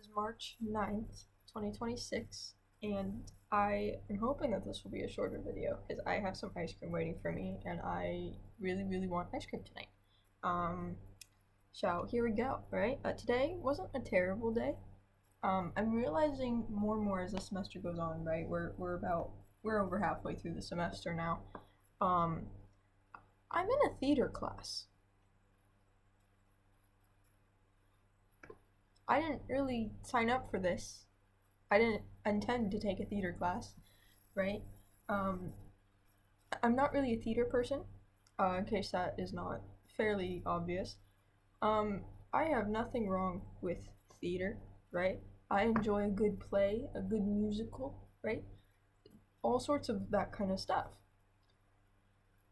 is March 9th, 2026, and I am hoping that this will be a shorter video because I have some ice cream waiting for me and I really, really want ice cream tonight. Um, so here we go, right? Today wasn't a terrible day. I'm realizing more and more as the semester goes on, right? We're over halfway through the semester now. Um, I'm in a theater class. I didn't really sign up for this. I didn't intend to take a theater class, right? Um, I'm not really a theater person, in case that is not fairly obvious. Um, I have nothing wrong with theater, right? I enjoy a good play, a good musical, right? All sorts of that kind of stuff.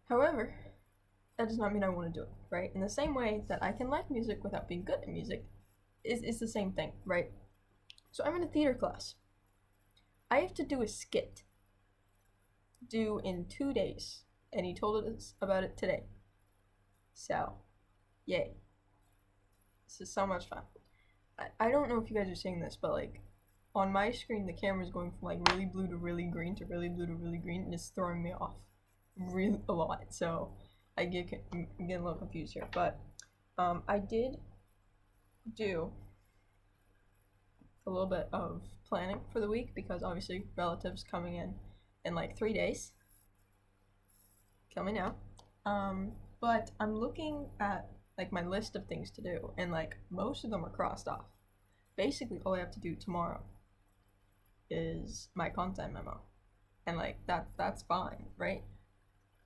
However, that does not mean I want to do it, right? In the same way that I can like music without being good at music, is the same thing, right? So I'm in a theater class. I have to do a skit due in 2 days, and he told us about it today. So, yay. This is so much fun. I don't know if you guys are seeing this, but like on my screen, the camera is going from like really blue to really green to really blue to really green, and it's throwing me off really a lot. So I'm getting a little confused here, but I did do a little bit of planning for the week because obviously relatives coming in like 3 days. Kill me now. But I'm looking at like my list of things to do, and like most of them are crossed off. Basically, all I have to do tomorrow is my content memo, and like that's fine, right?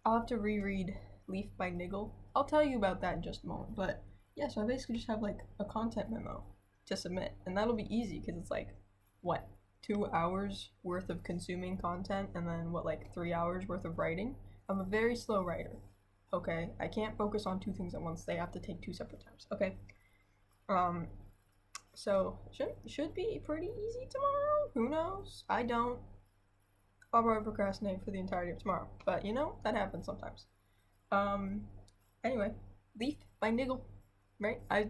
I'll have to reread Leaf by Niggle. I'll tell you about that in just a moment. But yeah, so I basically just have like a content memo to submit, and that'll be easy because it's like what 2 hours worth of consuming content, and then what like 3 hours worth of writing. I'm a very slow writer. Okay, I can't focus on two things at once. They have to take two separate times. Okay. Um. So should be pretty easy tomorrow. Who knows? I don't. I'll probably procrastinate for the entirety of tomorrow, but you know that happens sometimes. Um. Anyway, Leaf by Niggle. Right? I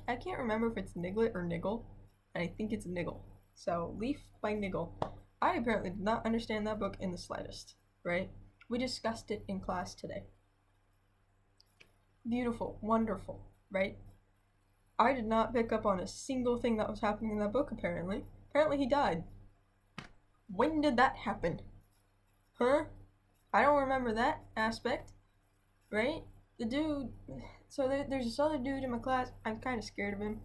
can't remember if it's Niglet or Niggle, and I think it's Niggle. So Leaf by Niggle. I apparently did not understand that book in the slightest. Right? We discussed it in class today. Beautiful, wonderful, right? I did not pick up on a single thing that was happening in that book, apparently. Apparently he died. When did that happen? Huh? I don't remember that aspect, right? The dude, so there's this other dude in my class, I'm kind of scared of him,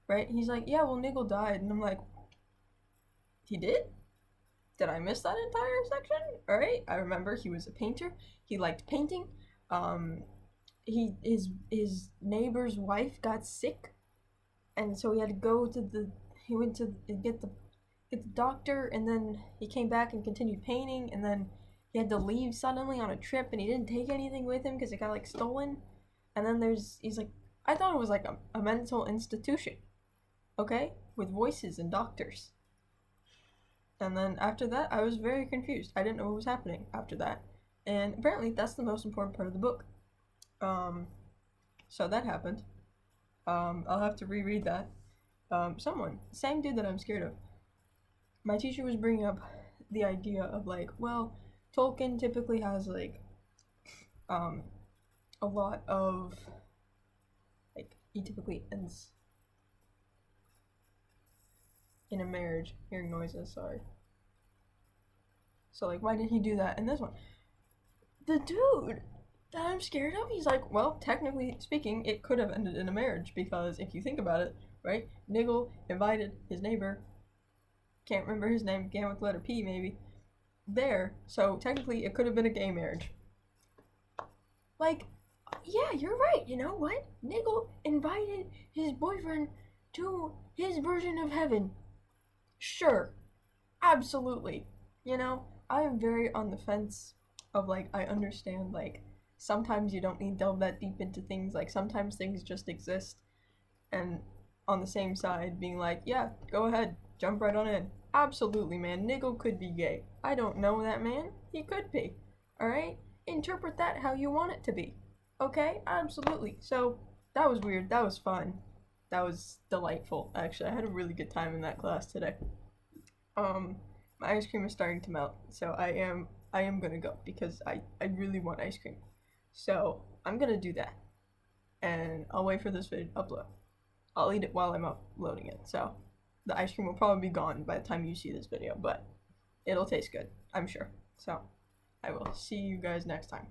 right? He's like, yeah, well, Niggle died, and I'm like, he did? Did I miss that entire section? Alright, I remember he was a painter, he liked painting, his neighbor's wife got sick, and so he had to go to he went to get the doctor, and then he came back and continued painting, and then he had to leave suddenly on a trip, and he didn't take anything with him because it got like stolen. And then he's like, I thought it was like a mental institution, okay, with voices and doctors. And then after that, I was very confused. I didn't know what was happening after that, and apparently that's the most important part of the book. So that happened. I'll have to reread that. Same dude that I'm scared of. My teacher was bringing up the idea of like, well, Tolkien typically has like, a lot of, like, he typically ends in a marriage. Hearing noises, sorry. So like, why did he do that in this one? The dude that I'm scared of, he's like, well, technically speaking, it could have ended in a marriage because if you think about it, right? Niggle invited his neighbor, can't remember his name, began with the letter P maybe, there, so technically it could have been a gay marriage. Like, yeah, you're right, you know what? Niggle invited his boyfriend to his version of heaven. Sure, absolutely. You know, I am very on the fence of like, I understand, like, sometimes you don't need to delve that deep into things, like, sometimes things just exist, and on the same side, being like, yeah, go ahead, jump right on in. Absolutely, man, Niggle could be gay. I don't know that man. He could be. Alright? Interpret that how you want it to be. Okay? Absolutely. So, that was weird. That was fun. That was delightful. Actually, I had a really good time in that class today. My ice cream is starting to melt, so I am gonna go because I really want ice cream. So I'm gonna do that, and I'll wait for this video to upload. I'll eat it while I'm uploading it. So the ice cream will probably be gone by the time you see this video, but it'll taste good, I'm sure. So I will see you guys next time.